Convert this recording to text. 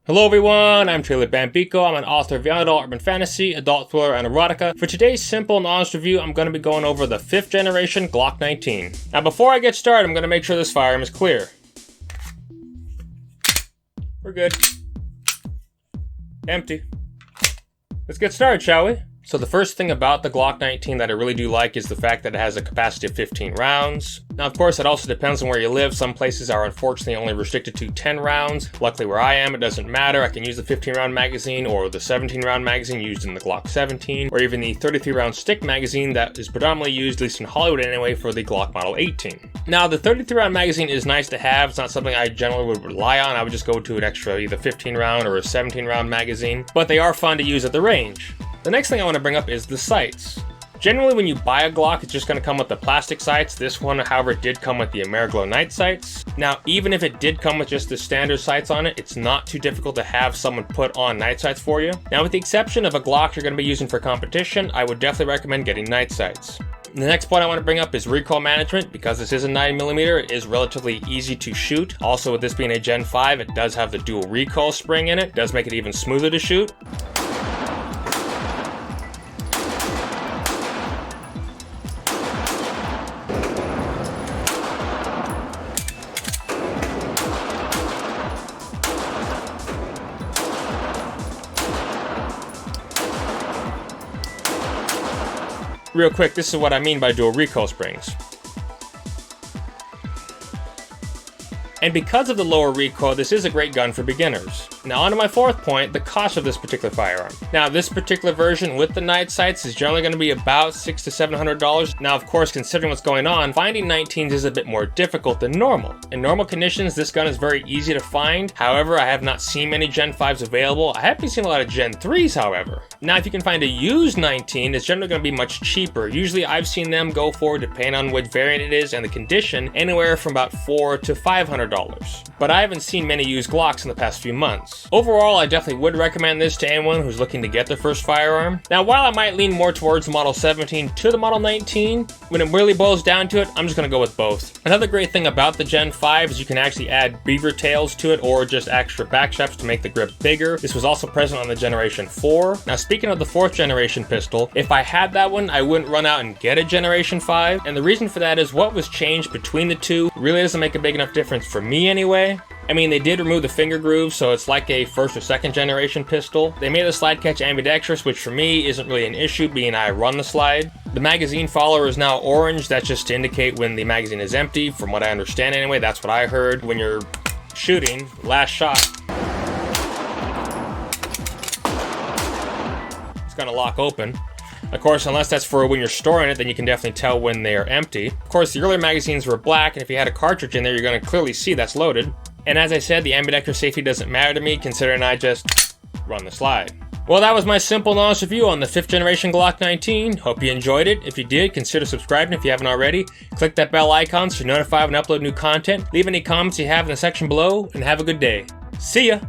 Hello everyone, I'm Taylor Bambico. I'm an author of young adult urban fantasy, adult thriller, and erotica. For today's simple and honest review, I'm going to be going over the 5th generation Glock 19. Now before I get started, I'm going to make sure this firearm is clear. We're good. Empty. Let's get started, shall we? So the first thing about the Glock 19 that I really do like is the fact that it has a capacity of 15 rounds. Now of course it also depends on where you live. Some places are unfortunately only restricted to 10 rounds. Luckily where I am it doesn't matter. I can use the 15 round magazine or the 17 round magazine used in the Glock 17 or even the 33 round stick magazine that is predominantly used, at least in Hollywood anyway, for the Glock Model 18. Now the 33 round magazine is nice to have. It's not something I generally would rely on. I would just go to an extra either 15 round or a 17 round magazine, but they are fun to use at the range. The next thing I want to bring up is the sights. Generally when you buy a Glock, it's just going to come with the plastic sights. This one, however, did come with the Ameriglow night sights. Now, even if it did come with just the standard sights on it, it's not too difficult to have someone put on night sights for you. Now, with the exception of a Glock you're going to be using for competition, I would definitely recommend getting night sights. The next point I want to bring up is recoil management. Because this is a 9mm, it is relatively easy to shoot. Also, with this being a Gen 5, it does have the dual recoil spring in it. It does make it even smoother to shoot. Real quick, this is what I mean by dual recoil springs. And because of the lower recoil, this is a great gun for beginners. Now on to my fourth point, the cost of this particular firearm. Now this particular version with the night sights is generally going to be about $600 to $700. Now of course, considering what's going on, finding 19s is a bit more difficult than normal. In normal conditions, this gun is very easy to find. However, I have not seen many Gen 5s available. I haven't seen a lot of Gen 3s, however. Now if you can find a used 19, it's generally going to be much cheaper. Usually I've seen them go for, depending on what variant it is and the condition, anywhere from about $400 to $500. But I haven't seen many used Glocks in the past few months. Overall, I definitely would recommend this to anyone who's looking to get their first firearm. Now, while I might lean more towards the Model 17 to the Model 19, when it really boils down to it, I'm just going to go with both. Another great thing about the Gen 5 is you can actually add beaver tails to it or just extra back straps to make the grip bigger. This was also present on the Generation 4. Now, speaking of the 4th generation pistol, if I had that one, I wouldn't run out and get a Generation 5. And the reason for that is what was changed between the two really doesn't make a big enough difference for me anyway. I mean, they did remove the finger groove, so it's like a 1st or 2nd generation pistol. They made the slide catch ambidextrous, which for me isn't really an issue, being I run the slide. The magazine follower is now orange. That's just to indicate when the magazine is empty. From what I understand anyway, that's what I heard. When you're shooting, last shot, it's gonna lock open. Of course, unless that's for when you're storing it, then you can definitely tell when they are empty. Of course, the earlier magazines were black, and if you had a cartridge in there, you're going to clearly see that's loaded. And as I said, the ambidextrous safety doesn't matter to me, considering I just run the slide. Well, that was my simple and honest review on the 5th generation Glock 19. Hope you enjoyed it. If you did, consider subscribing if you haven't already. Click that bell icon so you're notified when I upload new content. Leave any comments you have in the section below, and have a good day. See ya!